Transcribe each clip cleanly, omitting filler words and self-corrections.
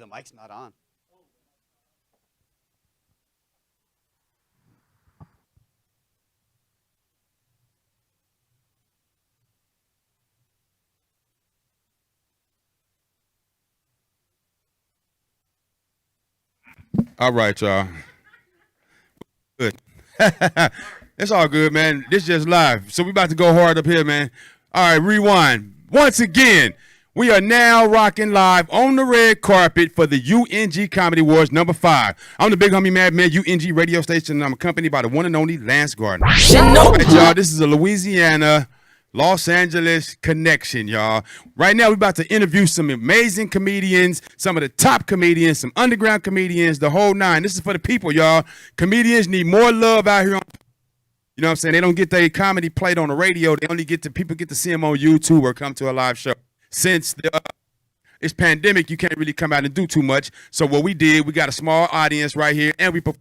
the mic's not on. All right, y'all. Good. It's all good, man. This just live. So we about to go hard up here, man. All right, rewind. Once again, we are now rocking live on the red carpet for the U.N.G Comedy Awards #5. I'm the big homie Madman, U.N.G radio station, and I'm accompanied by the one and only Lance Gardner. All right, y'all. This is a Louisiana, Los Angeles connection, y'all. Right now, we're about to interview some amazing comedians, some of the top comedians, some underground comedians, the whole nine. This is for the people, y'all. Comedians need more love out here. You know what I'm saying? They don't get their comedy played on the radio. They only people get to see them on YouTube or come to a live show. Since it's pandemic, you can't really come out and do too much. So what we did, we got a small audience right here, and we put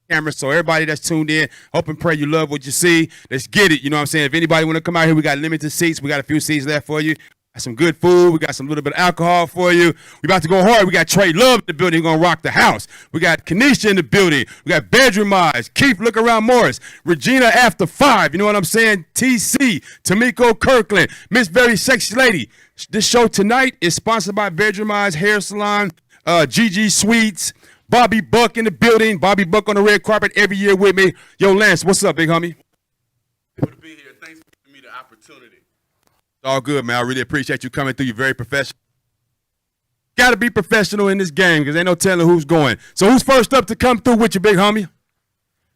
cameras. So everybody that's tuned in, hope and pray you love what you see. Let's get it. You know what I'm saying? If anybody want to come out here, we got limited seats. We got a few seats left for you. Got some good food. We got some little bit of alcohol for you. We about to go hard. We got Trey Love in the building. We're going to rock the house. We got Kanisha in the building. We got Bedroom Eyes, Keith Look Around Morris, Regina After 5. You know what I'm saying? TC, Tamiko Kirkland, Miss Very Sexy Lady. This show tonight is sponsored by Bedroom Eyes Hair Salon, GG Sweets, Bobby Buck in the building. Bobby Buck on the red carpet every year with me. Yo, Lance, what's up, big homie? Good to be here. Thanks for giving me the opportunity. All good, man. I really appreciate you coming through. You're very professional. Got to be professional in this game because ain't no telling who's going. So who's first up to come through with you, big homie?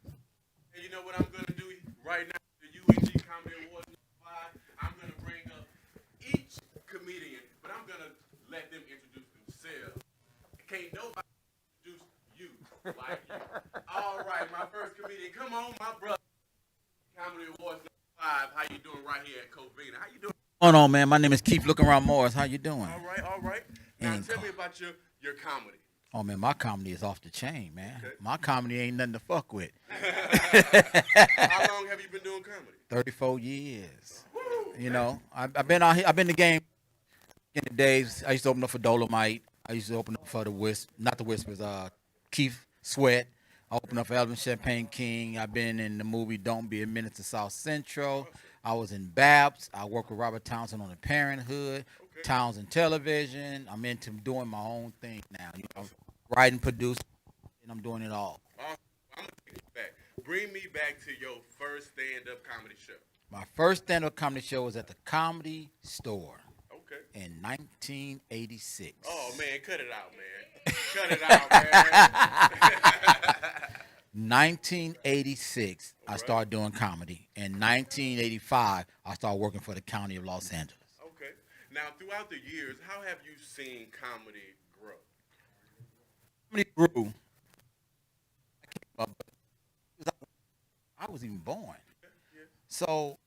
And you know what I'm going to do right now? The U.N.G Comedy Awards #5. I'm going to bring up each comedian, but I'm going to let them introduce themselves. Can't nobody introduce you like you. All right, my first comedian. Come on, my brother. Comedy Awards #5. How you doing right here at Covina? How you doing? Going on, man? My name is Keith Looking Around Morris. How you doing? All right, all right. Now tell me about your comedy. Oh, man, my comedy is off the chain, man. Okay. My comedy ain't nothing to fuck with. How long have you been doing comedy? 34 years. Woo, You know, I've been out here. I've been in the game in the days. I used to open up for Dolomite. I used to open up for the not the Whispers, Keith Sweat. I opened up for Elvin Champagne King. I've been in the movie Don't Be a Minute to South Central. I was in Babs. I worked with Robert Townsend on the Parenthood, Townsend Television. I'm into doing my own thing now. You know, writing, producing, and I'm doing it all. Awesome. I'm going to take you back. Bring me back to your first stand-up comedy show. My first stand-up comedy show was at the Comedy Store Okay. in 1986. Oh, man, cut it out, man. Cut it out, man. 1986, I Alright. started doing comedy. In 1985, I started working for the County of Los Angeles. Okay. Now, throughout the years, how have you seen comedy grow? Comedy grew. I was even born. Yeah. So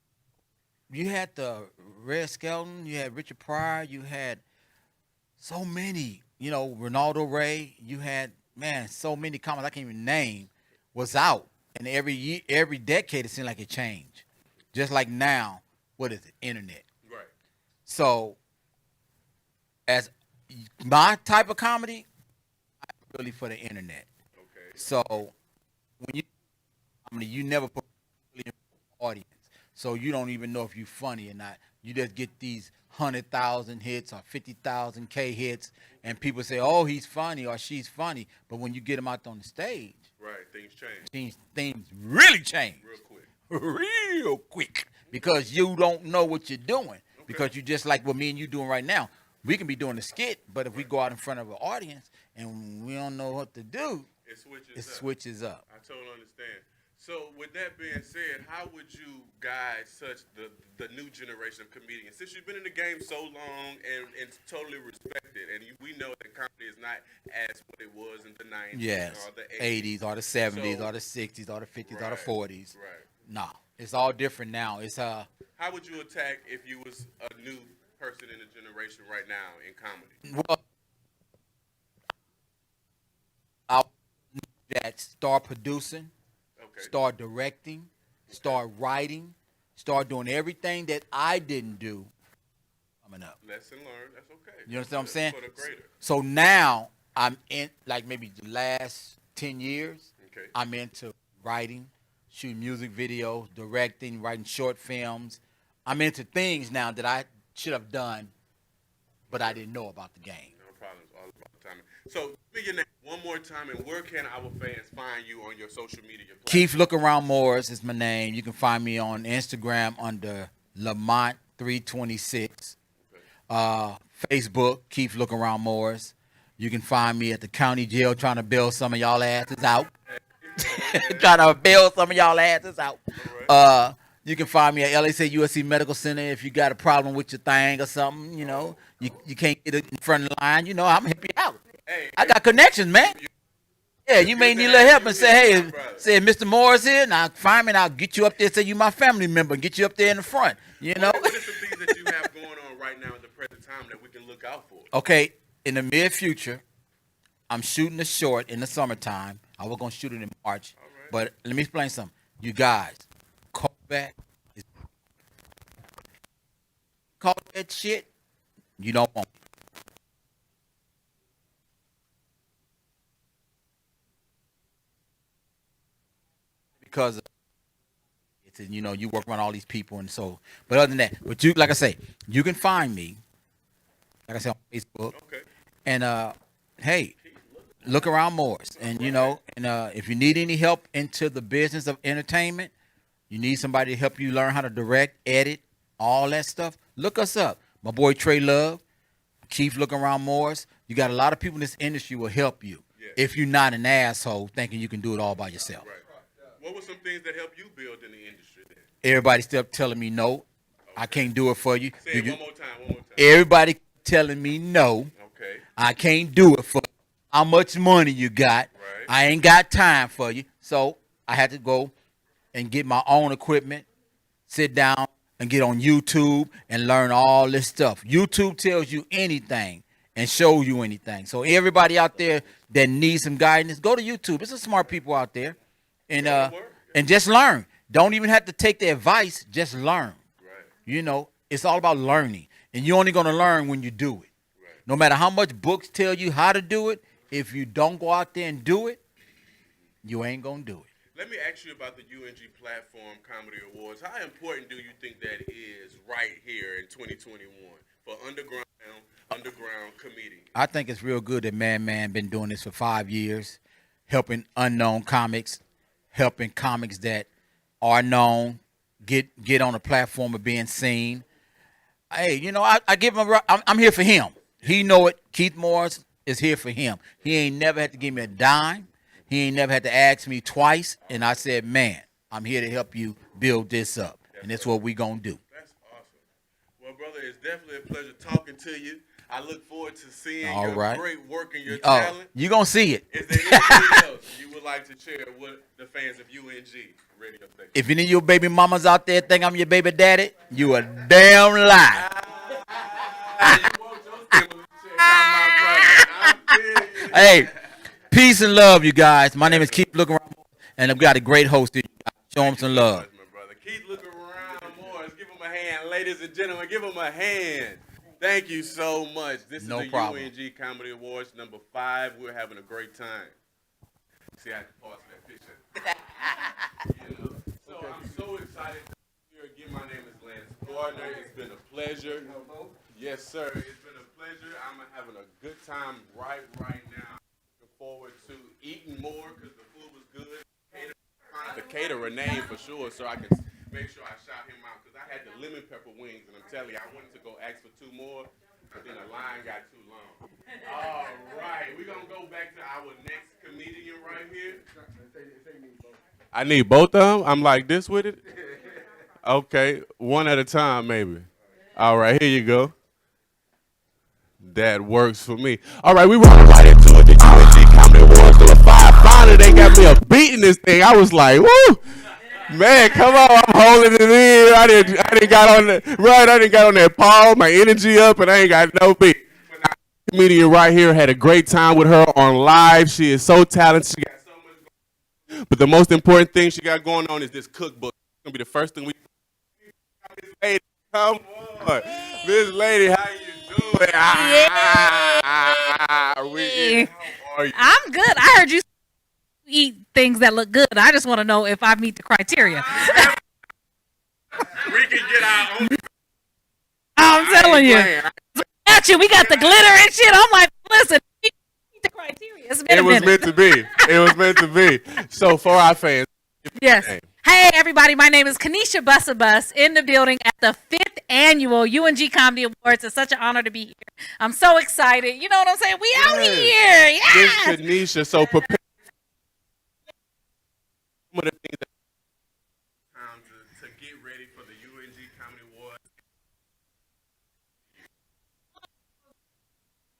you had the Red Skelton, you had Richard Pryor, you had so many, you know, Ronaldo Ray, you had, man, so many comics I can't even name was out. And every year, every decade, it seemed like it changed. Just like now, what is it? Internet. Right. So, as my type of comedy, I'm really for the internet. Okay. So, when you never put really in the audience, so you don't even know if you're funny or not. You just get these 100,000 hits or 50,000 K hits, and people say, "Oh, he's funny" or "she's funny." But when you get them out on the stage, Right. Things change things really change real quick. real quick because you don't know what you're doing. Because you just like what me and you doing right now. We can be doing a skit, but if we go out in front of an audience and we don't know what to do, It switches it up. switches up. I totally understand. So, with that being said, how would you guide the new generation of comedians? Since you've been in the game so long and it's totally respected, and we know that comedy is not as what it was in the 90s Yes, or the 80s or the 70s So- or the 60s or the 50s or the Right, 40s. Right. No, it's all different now. It's How would you attack if you was a new person in the generation right now in comedy? well, I'll that start producing, Okay. start directing, start writing, start doing everything that I didn't do coming up. Lesson learned. That's okay. You understand what I'm saying? For the greater. So now I'm in like maybe the last 10 years. Okay. I'm into writing, shooting music videos, directing, writing short films. I'm into things now that I should have done, but I didn't know about the game. No problems. All about the timing. So, give me your name one more time, and where can our fans find you on your social media platforms? Keith Look Around Morris is my name. You can find me on Instagram under Lamont326. Facebook, Keith Look Around Morris. You can find me at the county jail trying to bail some of y'all asses out. Trying to bail some of y'all asses out. You can find me at LAC USC Medical Center if you got a problem with your thing or something, you know. You can't get it in front of the line, you know, I'm help you out. I got connections, man. Yeah, you may need a little help and say, hey, say Mr. Morris here, now find me and I'll get you up there, say you my family member, and get you up there in the front, you know. What are some things that you have going on right now at the present time that we can look out for? Okay, in the near future, I'm shooting a short in the summertime. I was going to shoot it in March, but let me explain something. You guys, call back. Call that shit, you don't want it. Because it's, you know, you work around all these people and so, but other than that, but you, like I say, you can find me, like I said, on Facebook. Okay. And hey, look around Morris. And you know, and if you need any help into the business of entertainment, you need somebody to help you learn how to direct, edit, all that stuff, look us up. My boy Trey Love, Keith Look Around Morris. You got a lot of people in this industry will help you if you're not an asshole thinking you can do it all by yourself. Right. What were some things that helped you build in the industry then? Everybody still telling me no, I can't do it for you. Say it one more time. Everybody telling me no, Okay. I can't do it for you. How much money you got? Right. I ain't got time for you. So I had to go and get my own equipment, sit down and get on YouTube and learn all this stuff. YouTube tells you anything and shows you anything. So everybody out there that needs some guidance, go to YouTube. There's some smart people out there. And just learn. Don't even have to take their advice. Just learn. Right. You know, it's all about learning. And you're only going to learn when you do it. Right. No matter how much books tell you how to do it, if you don't go out there and do it, you ain't going to do it. Let me ask you about the U.N.G. Platform Comedy Awards. How important do you think that is right here in 2021 for underground comedians? I think it's real good that Madman been doing this for 5 years, helping unknown comics, helping comics that are known get on a platform of being seen. Hey, you know, I give him I'm here for him. He know it. Keith Morris is here for him. He ain't never had to give me a dime. He ain't never had to ask me twice. And I said, man, I'm here to help you build this up. And that's what we going to do. That's awesome. Well, brother, it's definitely a pleasure talking to you. I look forward to seeing your great work and your talent. You're going to see it. Is there anything else you would like to share with the fans of U.N.G. Radio Station? If any of your baby mamas out there think I'm your baby daddy, you a damn lie. Hey, peace and love, you guys. My name is Keith Look Around, and I've got a great host here. Show him some love. Keith Look Around Morris. Give him a hand, ladies and gentlemen. Give him a hand. Thank you so much. This is the U.N.G. Comedy Awards number 5. We're having a great time. See, I had to pause that picture. So I'm so excited to be here again. My name is Gardner. It's been a pleasure. Yes, sir. It's been a pleasure. I'm having a good time right now. Looking forward to eating more because the food was good. The caterer name for sure, so I can make sure I shout him out because I had the lemon pepper wings, and I'm telling you, I wanted to go ask for 2 more, but then the line got too long. All right, we're gonna go back to our next comedian right here. I need both of them. I'm like this with it. Okay, one at a time, maybe. All right, here you go. That works for me. All right, we rolling right into it. The U.N.G. Comedy Awards number 5. Finally, they got me a beat in this thing. I was like, woo! Man, come on, I'm holding it in. I didn't got on that Paul, my energy up, and I ain't got no beat. But now, the comedian right here had a great time with her on live. She is so talented. She got so much going on. But the most important thing she got going on is this cookbook. It's gonna be the first thing we. Miss Lady, come on, Miss Lady, how you Do it. Yay. How are you? I'm good. I heard you eat things that look good. I just want to know if I meet the criteria. We can get our own. I'm telling you. Playing. Got you. We got the glitter and shit. I'm like, listen, we meet the criteria. It's been It a was minute. meant to be. It was meant to be. So for our fans, Yes. name. Hey, everybody. My name is Kanisha Bussabus in the building at the 5th annual U.N.G Comedy Awards. It's such an honor to be here. I'm so excited. You know what I'm saying? We out Yes. here. Miss Yes. Kanisha, so prepare some of the things that to get ready for the U.N.G Comedy Awards.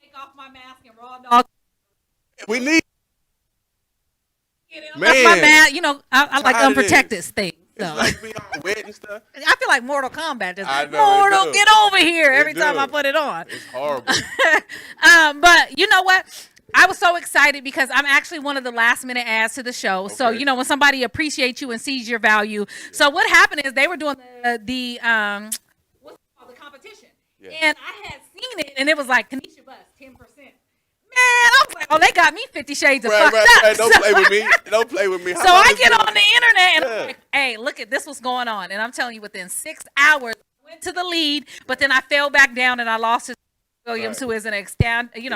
Take off my mask and raw dog. We need. Man. My mask. You know, I like Tired of unprotected things. It's So. like we all wet and stuff. I feel like Mortal Kombat. Just I know, it Mortal, do. get over here every It time do. I put it on. It's horrible. But you know what? I was so excited because I'm actually one of the last minute adds to the show. So, Okay. you know, when somebody appreciates you and sees your value. So what happened is they were doing the what's it called, the competition. Yeah. And I had seen it and it was like Kanisha Bus, 10%. Man, I was like, oh, they got me 50 shades of fucked up. Don't So- play with me. Don't play with me. How So about I this get one? on the internet and Yeah. I'm like, hey, look at this, what's going on. And I'm telling you, within 6 hours, I went to the lead, but then I fell back down and I lost to Williams, Right. who is an Exactly.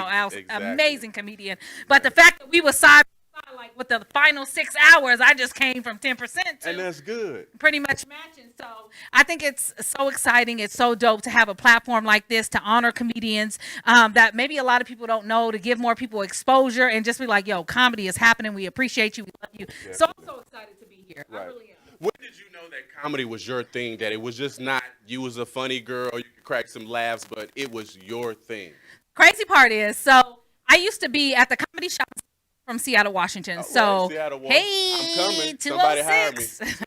amazing comedian. But the fact that we were side by side, like with the final 6 hours, I just came from 10% And to that's good. pretty much matching. So I think it's so exciting. It's so dope to have a platform like this to honor comedians that maybe a lot of people don't know, to give more people exposure and just be like, yo, comedy is happening. We appreciate you. We love you. So I'm so excited to be here. I Right. really am. When did you know that comedy was your thing? That it was just not you was a funny girl, you could crack some laughs, but it was your thing. Crazy part is, so I used to be at the comedy shop from Seattle, Washington. All So right, Seattle, hey, I'm coming. Somebody hire me. 206.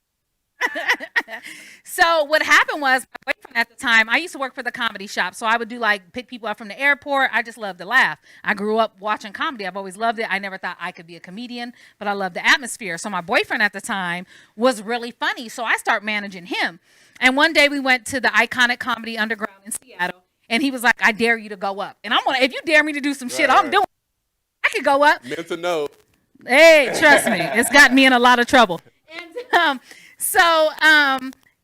So what happened was my boyfriend at the time, I used to work for the comedy shop. So I would do like pick people up from the airport. I just love to laugh. I grew up watching comedy. I've always loved it. I never thought I could be a comedian, but I love the atmosphere. So my boyfriend at the time was really funny. So I start managing him. And one day we went to the iconic Comedy Underground in Seattle. And he was like, I dare you to go up. And I'm like, if you dare me to do some shit, Right, I'm right. doing it. I could go up. Mental note. Hey, trust me, it's gotten me in a lot of trouble. And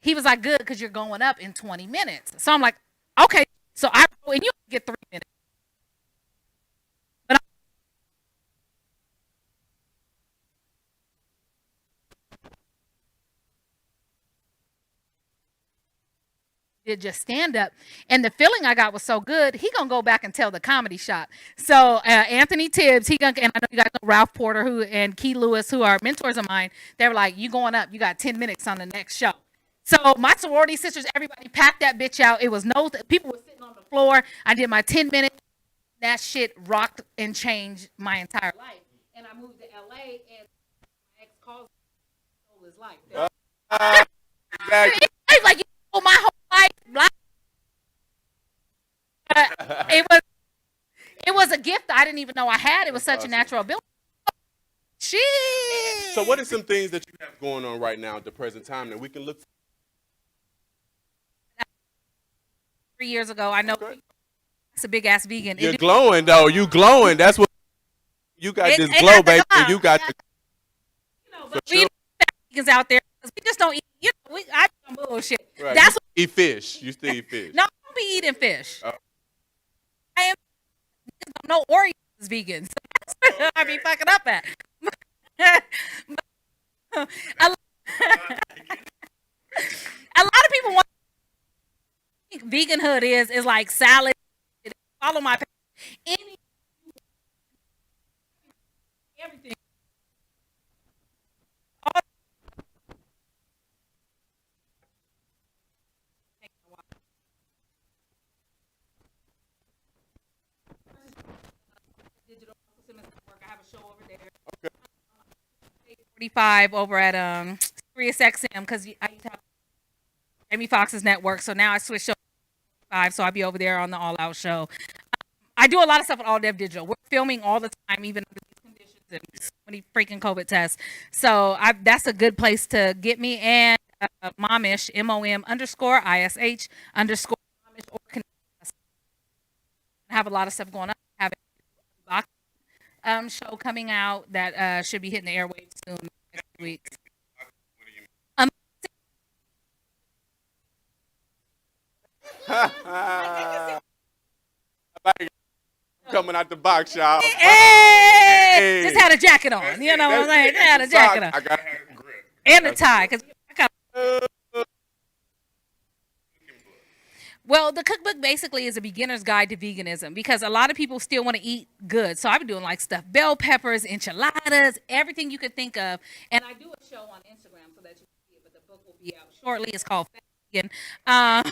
he was like, good, because you're going up in 20 minutes. So I'm like, okay. So and you get 3 minutes. But did just stand up, and the feeling I got was so good. He gonna go back and tell the comedy shop. So Anthony Tibbs, and I know you guys know Ralph Porter, and Key Lewis, who are mentors of mine. They were like, "You going up? You got 10 minutes on the next show." So my sorority sisters, everybody packed that bitch out. It was people were sitting on the floor. I did my 10 minutes. That shit rocked and changed my entire life. And I moved to LA, and my ex calls me his life. Exactly. It's like, you know, my whole life. Blah. It was a gift I didn't even know I had. It was such Awesome. a natural ability. Shit. So what are some things that you have going on right now at the present time that we can look for? 3 years ago, I know Okay. it's a big ass vegan. You're glowing though. You glowing. That's what you got It- this it glow, got the baby. glow. You got the But For we sure. vegans out there, 'cause we just don't eat. You know, I eat some bullshit. right. That's what, eat fish. You still eat fish. no, I don't be eating fish. Oh. I am no Oreos is vegan. So that's what I be fucking up at. a lot of people want to think veganhood is like salad. Follow my any everything. Digital Simmons Network. I have a show over there. Okay. 45 over at Sirius XM because I used to have Jamie Foxx's network, so now I switched to 5, so I'll be over there on the All Out show. I do a lot of stuff with All Dev Digital. We're filming all the time, even under these conditions and so many freaking COVID tests. So that's a good place to get me. And Momish, MOM_ISH_Momish or have a lot of stuff going on. I have a box show coming out that should be hitting the airwaves soon, next few weeks. Um, Coming out the box, y'all. hey, just had a jacket on. You know what I'm saying? That's Just had a jacket on I gotta have a grip. and a tie because I got. Well, the cookbook basically is a beginner's guide to veganism because a lot of people still want to eat good. So I've been doing like stuffed bell peppers, enchiladas, everything you could think of. And I do a show on Instagram so that you can see it, but the book will be out shortly. It's called Fat Vegan. I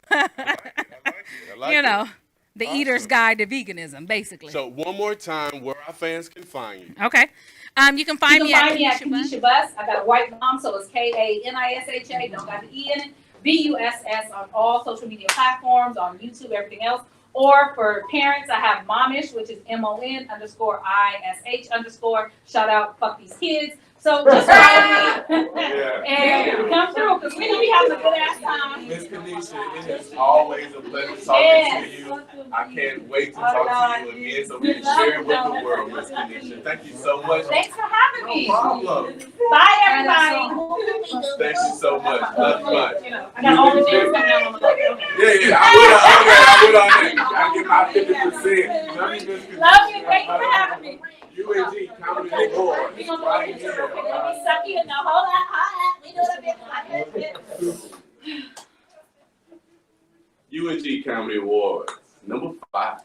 like You it. know, the eater's Awesome. guide to veganism, basically. So one more time, where our fans can find you. Okay. You can find me at Kanisha Bus. Kanisha Bus. I got a white mom, so it's Kanisha. Don't got the E in it. BUSS on all social media platforms, on YouTube, everything else. Or for parents, I have Momish, which is MON_ISH_. Shout out, fuck these kids. So just follow me and come through because we're gonna be having a good ass time. Miss Kanisha, it is always a pleasure talking to you. I can't wait to talk to you again so we can share it with the world, Miss Kanisha. Thank you so much. Thanks for having me. No problem. Bye, everybody. Thank you so much. Love you much. I got all the things coming out on my life. Yeah, I would on that. Gotta get my 50%. Love you, Miss Kanisha. Love you. Thank you for having me. U.N.G. Comedy Award. We gonna go Right into here. it. We're gonna be sucky and now hold on. We do it U.N.G. Comedy Awards, number 5.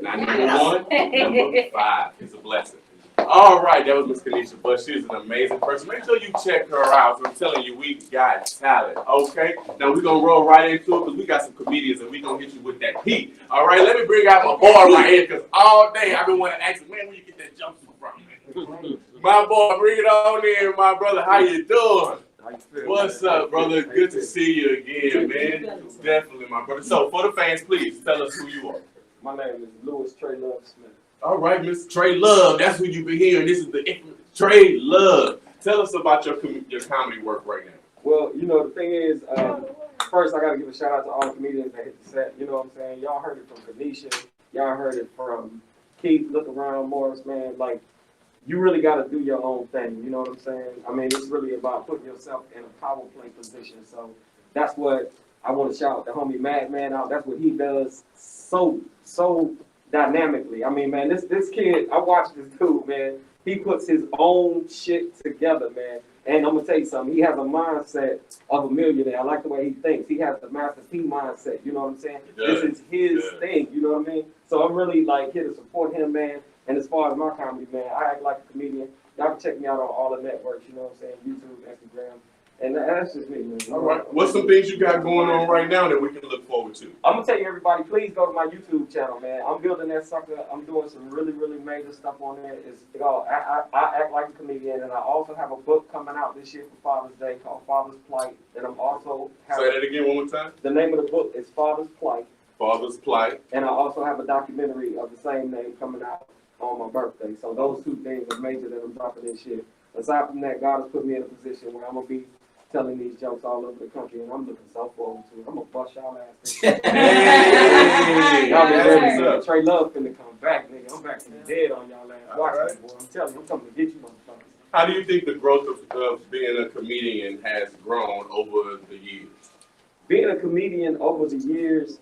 Not number 1, number 5. It's a blessing. All right, that was Miss Kanisha Bush. She's an amazing person. Make sure you check her out. I'm telling you, we got talent, okay? Now, we're going to roll right into it because we got some comedians and we're going to hit you with that heat. All right, let me bring out my boy right here because all day I've been wanting to ask him, man, where you get that jumpsuit from? My boy, bring it on in, my brother. How you doing? What's up, brother? Good to see you again, man. Definitely, my brother. So, for the fans, please tell us who you are. My name is Louis Trey Love Smith. All right, Mr. Trey Love. That's who you've been hearing. This is the infamous Trey Love. Tell us about your comedy work right now. Well, you know, the thing is, first I got to give a shout out to all the comedians that hit the set. You know what I'm saying? Y'all heard it from Kanisha. Y'all heard it from Keith, Look Around, Morris, man. Like, you really got to do your own thing. You know what I'm saying? I mean, it's really about putting yourself in a power play position. So that's what I want to shout the homie Madman out. That's what he does so dynamically. I mean, man, this kid, I watched this dude, man. He puts his own shit together, man. And I'm gonna tell you something. He has a mindset of a millionaire. I like the way he thinks. He has the Master P mindset. You know what I'm saying? This is his thing. You know what I mean? So I'm really like here to support him, man. And as far as my comedy, man, I act like a comedian. Y'all can check me out on all the networks. You know what I'm saying? YouTube, Instagram. And that's just me, man. All right. What's some things you got going on right now that we can look forward to? I'm gonna tell you, everybody, please go to my YouTube channel, man. I'm building that sucker. I'm doing some really major stuff on there. It's called I Act Like a Comedian, and I also have a book coming out this year for Father's Day called Father's Plight. And I'm also Say that again one more time. the name of the book is Father's Plight, Father's Plight. and I also have a documentary of the same name coming out on my birthday. So those two things are major that I'm dropping this year. Aside from that, God has put me in a position where I'm gonna be telling these jokes all over the country, and I'm looking so forward to it. I'm gonna bust y'all ass. Hey, Y'all be that's ready. what's up. Trey Love finna come back, nigga. I'm back from the dead on y'all ass. Watch Alright. that, boy. I'm telling you, I'm coming to get you, motherfuckers. How do you think the growth of being a comedian has grown over the years? Being a comedian over the years,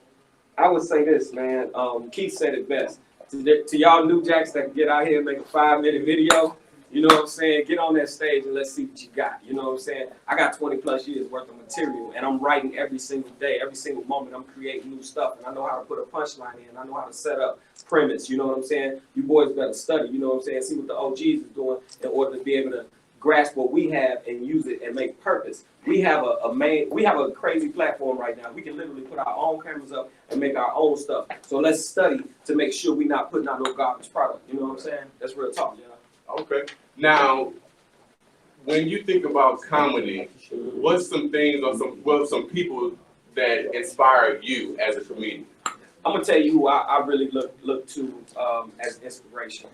I would say this, man. Keith said it best. To y'all new jacks that can get out here and make a 5-minute video, you know what I'm saying? Get on that stage and let's see what you got. You know what I'm saying? I got 20 plus years worth of material, and I'm writing every single day, every single moment. I'm creating new stuff, and I know how to put a punchline in. I know how to set up premise. You know what I'm saying? You boys better study. You know what I'm saying? See what the OGs is doing in order to be able to grasp what we have and use it and make purpose. We have a crazy platform right now. We can literally put our own cameras up and make our own stuff. So let's study to make sure we're not putting out no garbage product. You know what I'm saying? That's real talk, y'all. Okay. Now, when you think about comedy, what's some things or some people that inspire you as a comedian? I'm gonna tell you who I really look to as inspiration.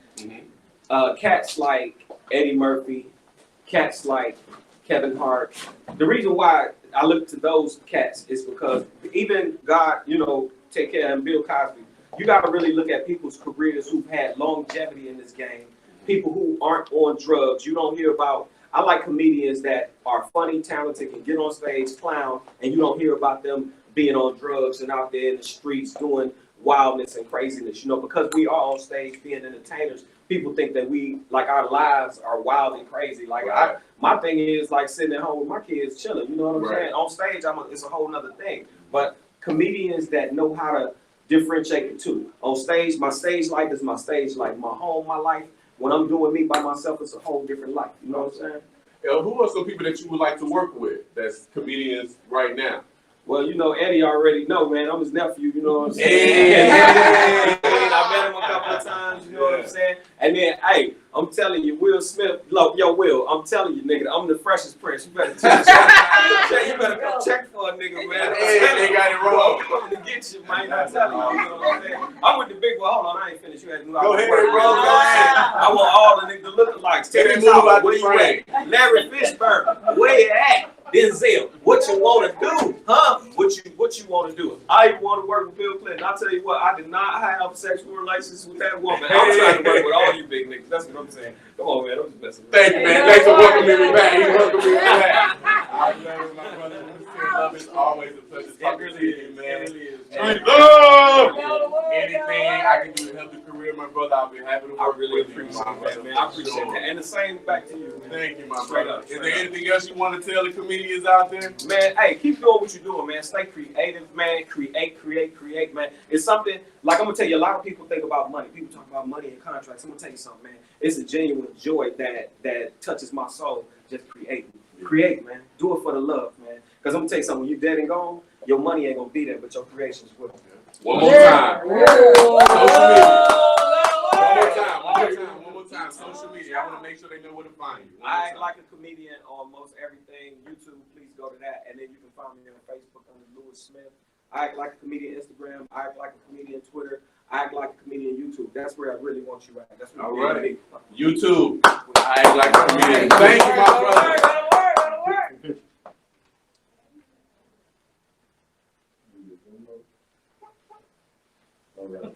Cats like Eddie Murphy, cats like Kevin Hart. The reason why I look to those cats is because even God, you know, take care of him, Bill Cosby. you got to really look at people's careers who've had longevity in this game. People who aren't on drugs. You don't hear about. I like comedians that are funny, talented, can get on stage, clown, and you don't hear about them being on drugs and out there in the streets doing wildness and craziness. You know, because we are on stage being entertainers, people think that we, like, our lives are wild and crazy. Like, Right. my thing is like sitting at home with my kids, chilling. You know what I'm Right. saying? On stage, it's a whole nother thing. But comedians that know how to differentiate the two. On stage, my stage life is my stage life. My home, my life. When I'm doing me by myself, it's a whole different life. You know what I'm saying? Who are some people that you would like to work with that's comedians right now? Well, you know, Eddie already know, man. I'm his nephew, you know what I'm saying? Hey. I met him a couple of times, you know what I'm saying? And then, hey, I'm telling you, Will Smith, yo, Will, I'm telling you, nigga, I'm the freshest prince. You better check. You better come check for a nigga, man. Hey, they got it wrong. I'm coming to get you, man. I'm telling you, you know what I'm saying? I'm with the big one. Hold on, I ain't finished. You had to move out. Go ahead, bro. I want all the niggas lookalikes. Tell me Terrence more Howard, about where the you frame. at? Larry Fishburne, where you at? Denzel, what you want to do, huh? What you want to do? I want to work with Bill Clinton. I'll tell you what, I did not have sexual relations with that woman. I'm trying to work with all you big niggas. That's what I'm saying. Come on, man. I'm just messing with you. Thank you, man. Thanks for welcoming me back. You welcomed me back. I love my brother. Love is always a pleasure talking to you, man. And anything I can do to help the career of my brother, I'll be happy to work I really with you, appreciate my that, brother. man. I appreciate that. And the same back to you, man. Thank you, my Straight brother. up, Is straight there up. anything else you want to tell the comedians out there? Man, hey, keep doing what you're doing, man. Stay creative, man. Create, man. It's something, like I'm going to tell you, a lot of people think about money. People talk about money and contracts. I'm going to tell you something, man. It's a genuine joy that touches my soul. Just create. Create, man. Do it for the love, man. Because I'm going to tell you something. When you're dead and gone, your money ain't going to be there, but your creations will. One more time. Social media. One more time. Social media. I want to make sure they know where to find you. I act like a comedian on most everything. YouTube, please go to that. And then you can find me on Facebook under Lewis Smith. I act like a comedian Instagram. I act like a comedian Twitter. I act like a comedian YouTube. That's where I really want you at. That's where All you right. need to be. YouTube. I act like a comedian. Thank you, my brother.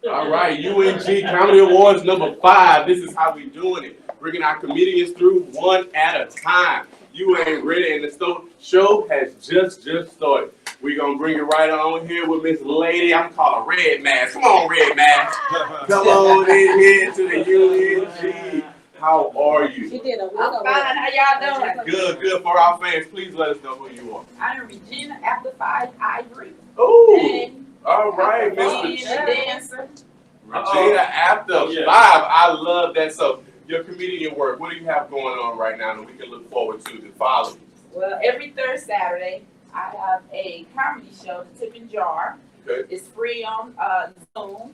All right, U.N.G Comedy Awards #5. This is how we doing it. Bringing our comedians through one at a time. You ain't ready, and the show has just started. We're going to bring it right on here with Miss Lady. I'm calling Red Mask. Come on, Red Mask. Come on in here to the U.N.G. How are you? I'm fine. How y'all doing? Good. For our fans, please let us know who you are. I am Regina Amplified Ivory. Ooh. And All right, I'm Miss a dancer. Regina after 5. I love that. So your comedian work, what do you have going on right now that we can look forward to follow? Well, every third Saturday, I have a comedy show, The Tip and Jar. Okay. It's free on Zoom,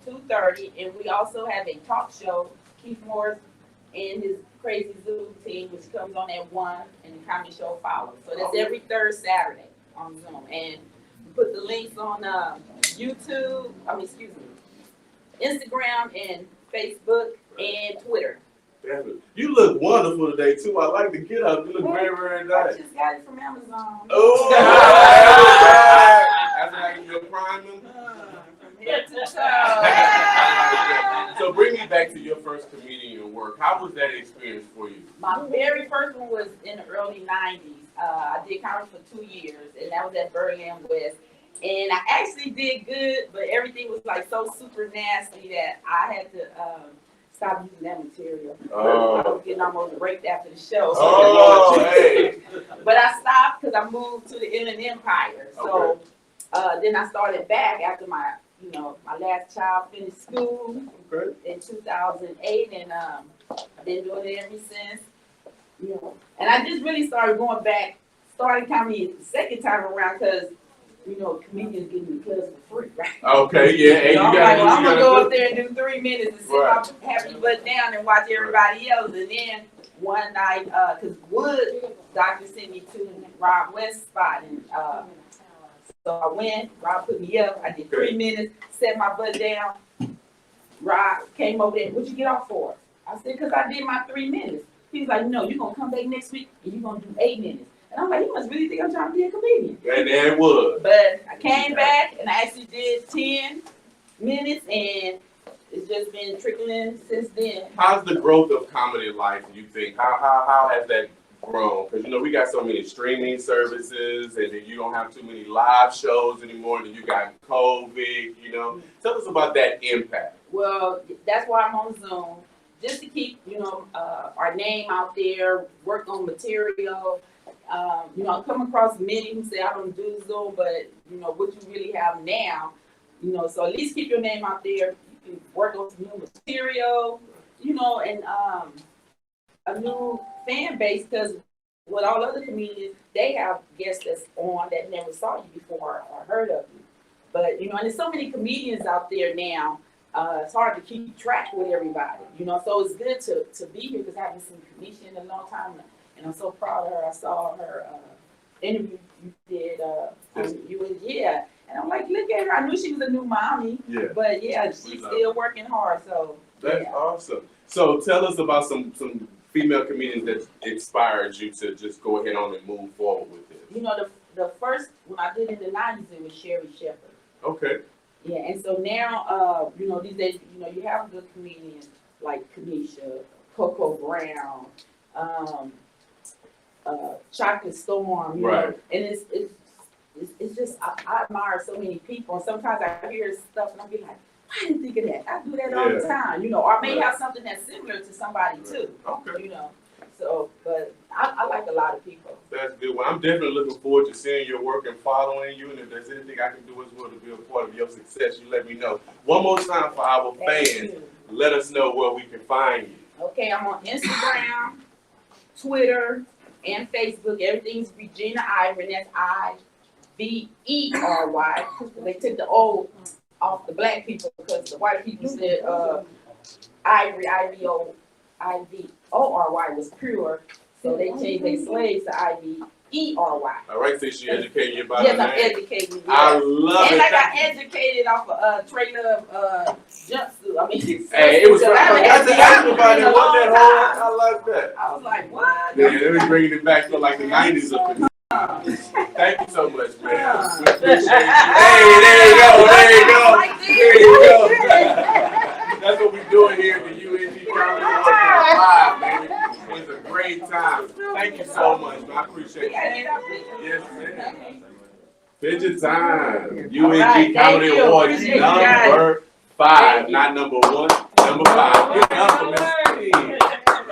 2:30, and we also have a talk show, Keith Morris and his Crazy Zoom team, which comes on at 1, and the comedy show follows. So that's every third Saturday on Zoom. And we put the links on Instagram and Facebook and Twitter. You look wonderful today too. I like the get up. You look very, very I nice. just got it from Amazon. Oh, that's how you prime them. From head to toe. So bring me back to your first comedian work. How was that experience for you? My very first one was in the early 90s. I did comedy for 2 years, and that was at Birmingham West. And I actually did good, but everything was like so super nasty that I had to stop using that material. Oh. I was getting almost raped after the show. Oh, hey. But I stopped because I moved to the Inland Empire. So then I started back after my last child finished school in 2008, and I've been doing it ever since. And I just really started going back, starting comedy the second time around because comedians get in the clubs for free, right? Okay, yeah. Hey, I'm gonna go up there and do 3 minutes and sit my happy butt down and watch everybody else. And then one night, because Wood doctor sent me to Rob West's spot, and so I went. Rob put me up. I did 3 minutes, set my butt down. Rob came over there. What'd you get off for? I said, because I did my 3 minutes. He's like, no, you're gonna come back next week and you're gonna do 8 minutes. And I'm like, you must really think I'm trying to be a comedian. And there it was. But I came back and I actually did 10, minutes, and it's just been trickling since then. How's the growth of Comedy Life, you think? How has that grown? Because, you know, we got so many streaming services, and then you don't have too many live shows anymore, and then you got COVID, you know. Tell us about that impact. Well, that's why I'm on Zoom, just to keep, our name out there, work on material. I come across many who say I don't do Zoom, but, what you really have now, so at least keep your name out there. You can work on some new material, and a new fan base, because with all other comedians, they have guests that's on that never saw you before or heard of you. But, and there's so many comedians out there now, it's hard to keep track with everybody, so it's good to be here, because I haven't seen Kanisha in a long time, and I'm so proud of her. I saw her interview you did on U.N.G, and I'm like, look at her. I knew she was a new mommy, but she's still working hard, so. That's awesome. So tell us about some female comedians that inspired you to just go ahead on and move forward with this. The first, when I did in the 90s, it was Sherry Shepherd. Okay. Yeah, and so now, these days, you have good comedians like Kanisha, Coco Brown, Chocolate Storm, right. And it's just, I admire so many people, and sometimes I hear stuff and I'll be like, I didn't think of that. I do that all the time, or I may have something that's similar to somebody too, okay. So, but I like a lot of people. That's good. Well, I'm definitely looking forward to seeing your work and following you. And if there's anything I can do as well to be a part of your success, you let me know. One more time for our fans, let us know where we can find you. Okay, I'm on Instagram, Twitter, and Facebook. Everything's Regina Ivory, and that's Ivery. They took the O off the black people, because the white people said Ivory, Ivory was pure, so they changed their slaves to Ivery. All right, so she educated you about yes, her I'm name. educated. Yes. I love and it. I got educated off a trailer of jumpsuit. I mean, hey, it was fun. I got to ask about it. Wasn't that hard? I like that. I was like, what? Yeah, they was bringing it back to like the 90s up in Thank you so much, man. We appreciate you. Hey, there you go. There you go. That's what we're doing here at the U.N.G. Comedy Live, man. It was a great time. Thank you so much, man. I appreciate it. Yes, man. Fidget time. U.N.G. Comedy Awards number 5, not number 1, number 5. Give it up for Mr. P.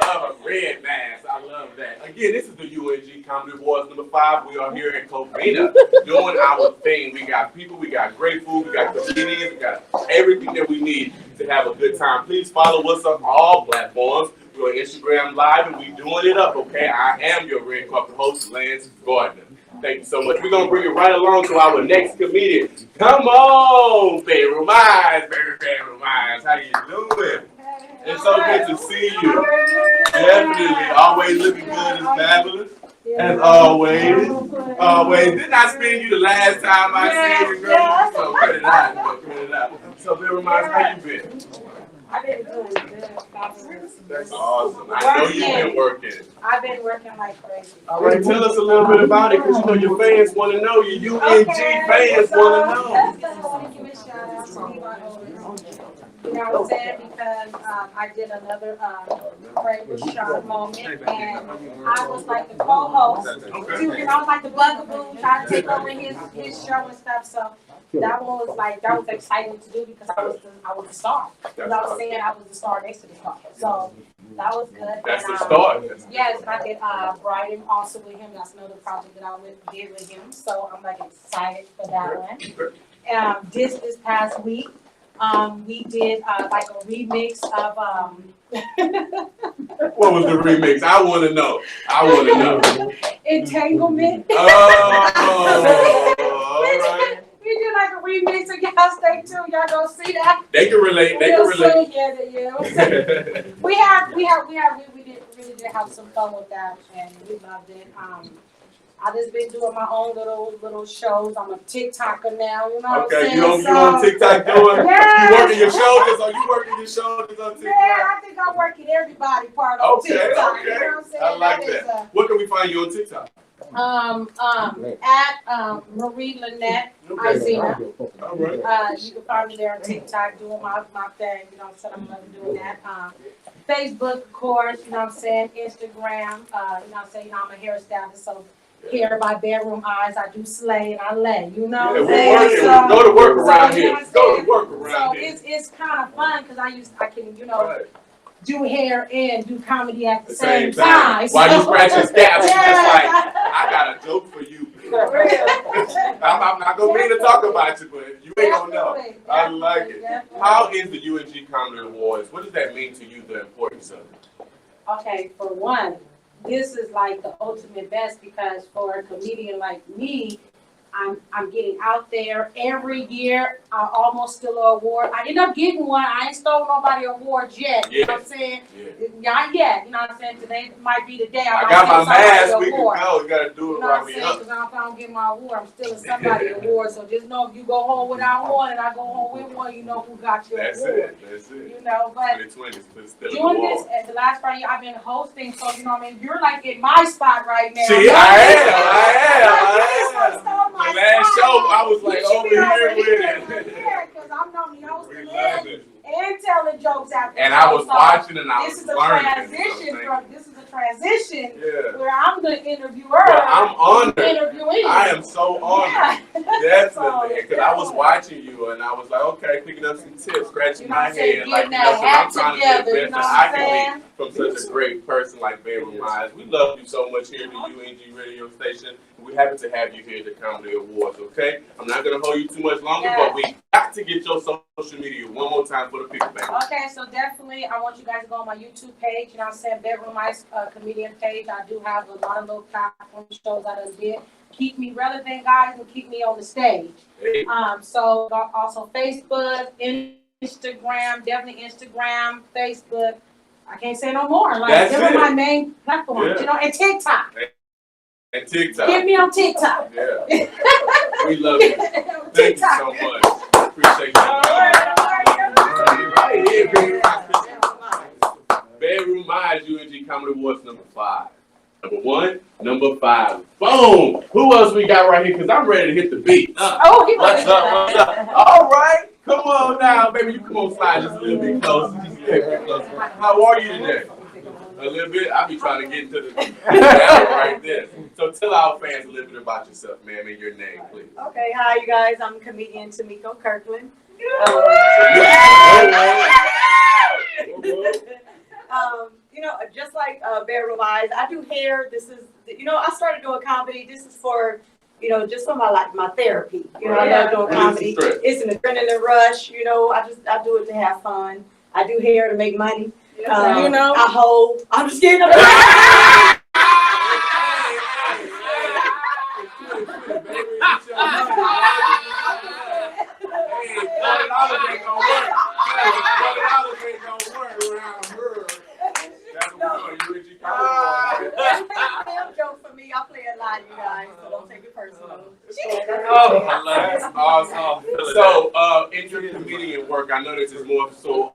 Love a red mask. I love that. Again, this is the U.N.G. Comedy Awards number 5. We are here in Covina doing our thing. We got people, we got great food, we got comedians, we got everything that we need to have a good time. Please follow us on all platforms. We're on Instagram Live, and we doing it up, okay? I am your red carpet host, Lance Gardner. Thank you so much. We're going to bring it right along to our next comedian. Come on, baby Minds, baby Minds. How you doing? It's so good to see you. Definitely. Always looking good and fabulous. As always. Always. Didn't I spin you the last time I seen you, girl? So cut it out. Cut it out. So, baby Minds, how you been? I've been doing good. Fabulous. That's awesome. I know you've been working. I've been working like crazy. All right, tell us a little bit about it, because your fans want to know. Your U.N.G. fans want to know. I want to give a shout out to Levi Otis. You know what I'm saying? Because I did another Rainbow Shot moment, and I was like the co-host. I was like the bugaboo, trying to take over his show and stuff. So that one was like, that was exciting to do, because I was the star. You know what I'm saying? I was the star next to the star. So that was good. That's and, the start. Yes, I did Brighton also with him. That's another project that I did with him. So I'm like excited for that one. This past week, we did like a remix of What was the remix? I want to know. Entanglement. Oh, all right. We did like a remix, and y'all stay tuned. Y'all gonna see that. They can relate. They can relate. Yeah. We really did have some fun with that, and we loved it. I just been doing my own little shows. I'm a TikToker now, you know what I'm saying? You on TikTok doing? Yeah. You working your shoulders? Are you working your shoulders on TikTok? Yeah, I think I'm working everybody part on TikTok. Okay. You know what I'm saying? I like that. Where can we find you on TikTok? At Marie Lynette Isina. All right. You can find me there on TikTok doing my thing, you know what I'm saying? I'm loving doing that. Facebook, of course, you know what I'm saying? Instagram, you know what I'm saying? You know, I'm a hairstylist, so here by Bedroom Eyes, I do slay and I lay, you know Yeah, what I'm we saying? working. So- Go to work around so, you here. know what I'm Go saying? to work So around here. it's kind of fun because I can, you know, Right. do hair and do comedy at the The same same time. time. While you So- scratching scalps, you just like, Yes. I got a joke for you. I'm not gonna mean to talk about you, but you ain't gonna know. Definitely, I like it. definitely. How is the U.N.G Comedy Awards? What does that mean to you, the importance of it? Okay, for one, this is like the ultimate best because for a comedian like me, I'm getting out there every year. I almost steal an award. I end up getting one. I ain't stole nobody awards yet. You know what I'm saying? Yeah. Not yet. You know what I'm saying? Today might be the day I might got my steal somebody's mask. We can award. go. You gotta do You it know what while I'm we saying? up. Because if I don't get my award, I'm stealing somebody's award. So just know if you go home without one and I go home with one, you know who got your That's award. it. That's it. You know, but 2020 is still doing the this wall. at the last Friday, I've been hosting, so you know what I mean. You're like in my spot right now. See, I am. The The last show, I was like over here with it. Yeah, because I'm normally hosting We love it. and telling jokes after. And I was So watching and I this was is a learning. transition from this is a transition Yeah. where I'm the interviewer. Well, I'm honored. Interviewee. I am so honored. Yeah. Definitely. Because I was watching you and I was like, okay, picking up some tips, scratching You know my what I'm saying? head. Like, you Getting know, that 'cause I'm trying to hat be the together, best you know that what I I'm can be from such a great person like Bedroom Eyes. We love you so much here at the U.N.G radio station. We happen to have you here at the Comedy Awards, okay? I'm not going to hold you too much longer, but we got to get your social media one more time for the people back. Okay, so definitely, I want you guys to go on my YouTube page, you know what I'm saying, Bedroom Ice comedian page. I do have a lot of little platform shows I done did. Keep me relevant, guys, and keep me on the stage. Hey. So also Facebook, Instagram, definitely Instagram, Facebook. I can't say no more. Like, That's them are it. my main platforms, Yeah. you know, and TikTok. And TikTok. Get me on TikTok. Yeah. We love you. Thank you so much. Appreciate you. Bedroom Eyes U.N.G Comedy Awards number 5. Number 1, number 5. Boom! Who else we got right here? Because I'm ready to hit the beat. Oh, he What's up? What's up? All right. Come on now, baby. You come on, slide just a little bit closer. Just a little bit closer. How are you today? A little bit? I'll be trying to get to the down right there. So tell our fans a little bit about yourself, ma'am, and your name, please. Okay, hi you guys. I'm comedian Tamiko Kirkland. You know, just like Bedroom Eyes, I do hair. This is, you know, I started doing comedy. This is for, you know, just for my therapy. You know, I love doing comedy. It's an adrenaline rush. You know, I do it to have fun. I do hair to make money. You know, I hold. I'm just kidding. Joke for me. I play a lot, you guys, so don't take it personal. That's awesome. So, in your comedian work, I know this is more so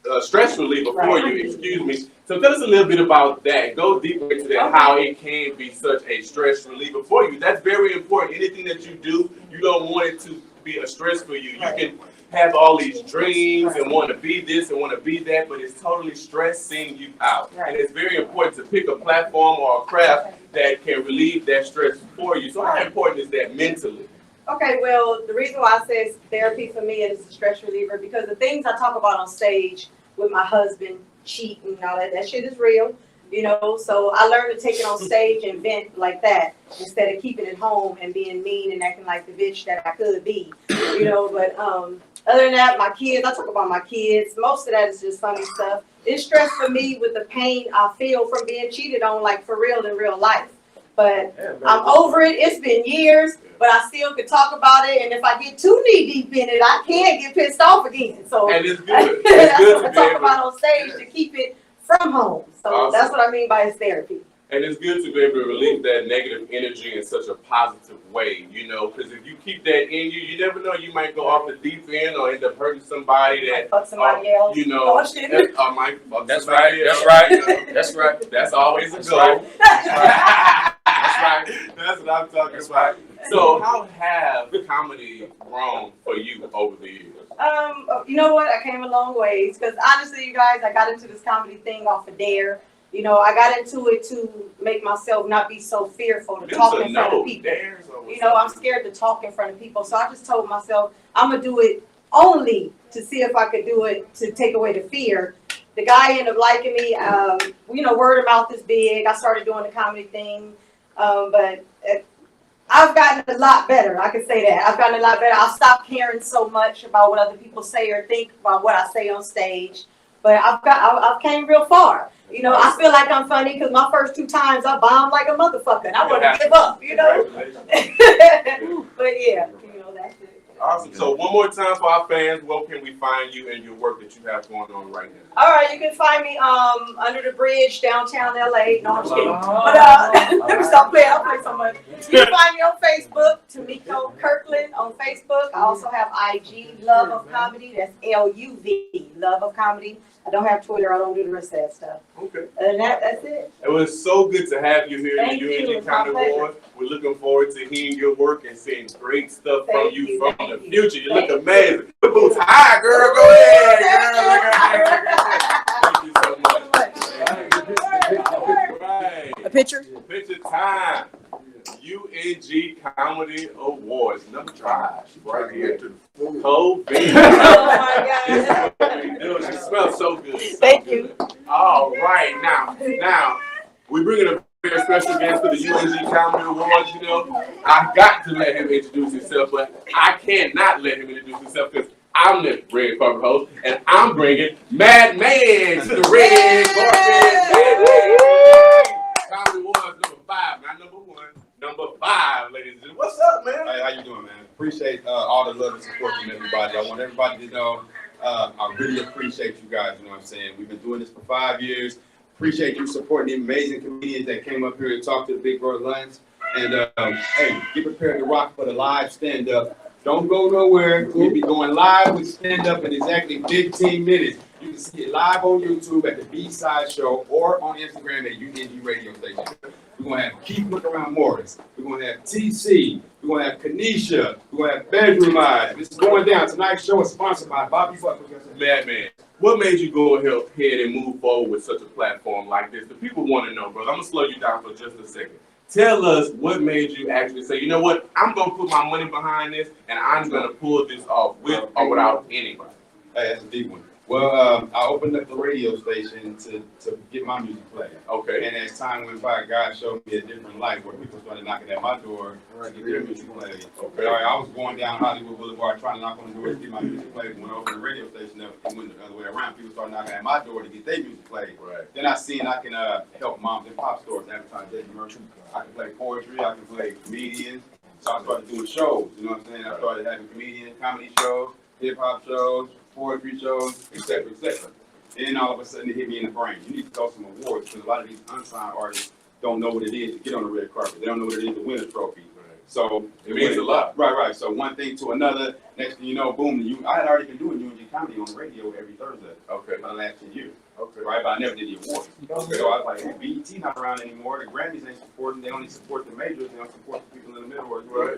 a stress reliever for you, excuse me. So tell us a little bit about that. Go deeper into that, how it can be such a stress reliever for you. That's very important. Anything that you do, you don't want it to be a stress for you. You can have all these dreams and want to be this and want to be that, but it's totally stressing you out. And it's very important to pick a platform or a craft that can relieve that stress for you. So how important is that mentally? Okay, well, the reason why I say it's therapy for me is a stress reliever because the things I talk about on stage with my husband, cheating and all that shit is real, you know. So I learned to take it on stage and vent like that instead of keeping it home and being mean and acting like the bitch that I could be, you know. But other than that, my kids, I talk about my kids. Most of that is just funny stuff. It's stress for me with the pain I feel from being cheated on, like for real in real life. But I'm over it. It's been years, but I still can talk about it. And if I get too knee deep in it, I can get pissed off again. So and it's good. That's what I talk about on stage to keep it from home. So that's what I mean by it's therapy. And it's good to be able to release that negative energy in such a positive way, you know, because if you keep that in you, you never know, you might go off the deep end or end up hurting somebody that, Fuck somebody else. you know, Oh, shit. might fuck That's somebody right. else, That's right. you know. That's right. That's always a That's goal. right. That's right. That's what I'm talking That's about. right. So how have comedy grown for you over the years? You know what? I came a long ways because honestly, you guys, I got into this comedy thing off of Dare. You know, I got into it to make myself not be so fearful to talk in front of people. You know, I'm scared to talk in front of people, so I just told myself I'm gonna do it only to see if I could do it to take away the fear. The guy ended up liking me. You know, word of mouth is big. I started doing the comedy thing, but I've gotten a lot better. I can say that. I've gotten a lot better. I've stopped caring so much about what other people say or think about what I say on stage. But I've came real far. You know, I feel like I'm funny because my first 2 times I bombed like a motherfucker and I want to give up, you know. But yeah, you know, that's it. Awesome. So one more time for our fans, where can we find you and your work that you have going on right now? All right, you can find me under the bridge downtown LA. No, I'm just kidding. But stop playing. I'll play so much. You can find me on Facebook, Tamiko Kirkland on Facebook. I also have IG, Love of Comedy. That's LUV, Love of Comedy. I don't have Twitter. I don't do the rest of that stuff. Okay. And that's it. It was so good to have you here Thank in the you. U.N.G. It's my Comedy pleasure. Awards. We're looking forward to hearing your work and seeing great stuff from Thank you you. from Thank the you. future. You Thank look amazing. The boots high, girl. Go ahead, girl. Look at that. Thank you so much. Right. A picture? Picture time. U.N.G. Comedy Awards, number 5, right here to Cold Beans. Oh my God. She smells so good. So Thank good. you. All right, now we're bringing a very special guest to the U.N.G. Comedy Awards. You know, I got to let him introduce himself, but I cannot let him introduce himself because I'm the red carpet host, and I'm bringing Madman to the red carpet. Comedy Awards number 5, not number 1. Number 5, ladies and gentlemen. What's up, man? Hey, how you doing, man? Appreciate all the love and support from everybody. I want everybody to know I really appreciate you guys. You know what I'm saying? We've been doing this for 5 years. Appreciate you supporting the amazing comedians that came up here to talk to the Big Bro Lunch. And hey, get prepared to rock for the live stand-up. Don't go nowhere. We'll be going live with stand-up in exactly 15 minutes. You can see it live on YouTube at the B-Side Show or on Instagram at U.N.G Radio Station. We're going to have Keith Look Around Morris. We're going to have TC. We're going to have Kanisha. We're going to have Bedroom Eyes. This is going down. Tonight's show is sponsored by Bobby Butler. Madman, what made you go ahead and move forward with such a platform like this? The people want to know, brother. I'm going to slow you down for just a second. Tell us what made you actually say, you know what, I'm going to put my money behind this, and I'm going to pull this off with or without anybody. Hey, that's a deep one. Well, I opened up the radio station to get my music played. Okay. And as time went by, God showed me a different light where people started knocking at my door to get their music played. Okay. All right, I was going down Hollywood Boulevard trying to knock on the doors to get my music played. When I opened the radio station up, it went the other way around. People started knocking at my door to get their music played. Right. Then I seen I can help moms and pop stores advertise their commercials. I can play poetry, I can play comedians. So I started doing shows, you know what I'm saying? I started having comedy shows, hip hop shows, poetry shows, etc., etc. And then all of a sudden it hit me in the brain. You need to throw some awards because a lot of these unsigned artists don't know what it is to get on the red carpet. They don't know what it is to win a trophy. So it means a lot. Right. So one thing to another. Next thing you know, boom. I had already been doing U.N.G. comedy on the radio every Thursday. Okay. For the last 10 years. Okay. Right, but I never did the awards. Okay. So I was like, hey, BET not around anymore. The Grammys ain't supporting. They only support the majors. They don't support the people in the middle. Right.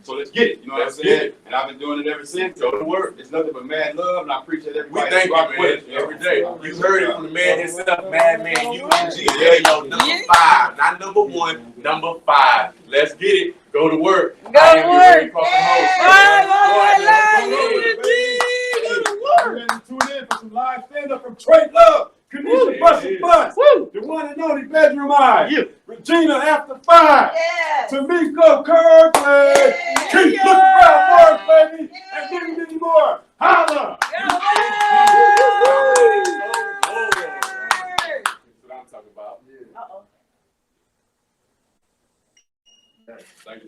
So let's get it. You know what I'm saying? And I've been doing it ever since. Go to work. It's nothing but mad love, and I appreciate We everybody. thank you, man, every day. You heard it from the man himself, Madman, U.N.G. Radio, number 5, not number 1, number 5. Let's get it. Go to work. Go I to am your work. red carpet host. Tune in for some live stand-up from Trey Love, Kanisha Bustin' Butts, the one and only Bedroom Eyes, Regina After 5, Yes. Tamiko Kirkland, Keith Look Around Morris, baby, and many more. Holla! That's what I'm talking about.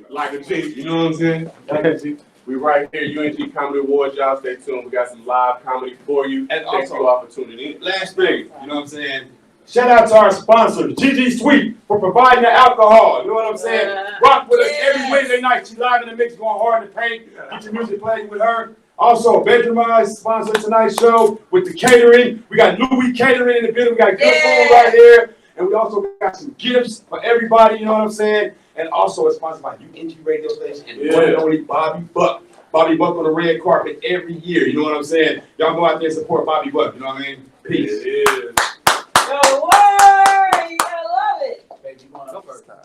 Like a G, you know what I'm saying? Like a G. We right here, U.N.G. Comedy Awards, y'all. Stay tuned. We got some live comedy for you. And Thanks also, for opportunity. last thing, you know what I'm saying? Shout out to our sponsor, GG Sweet. for providing the alcohol. You know what I'm saying? Rock with us every Wednesday night. She live in the mix, going hard in the paint. Get your music playing with her. Also, Benjamin sponsored tonight's show with the catering. We got Louis Catering in the building. We got good food right here. And we also got some gifts for everybody, you know what I'm saying? And also it's sponsored by U.N.G radio station and one and only Bobby Buck. Bobby Buck on the red carpet every year, you know what I'm saying? Y'all go out there and support Bobby Buck, you know what I mean? Peace. Go word! You gotta love it. Baby, you going up first time.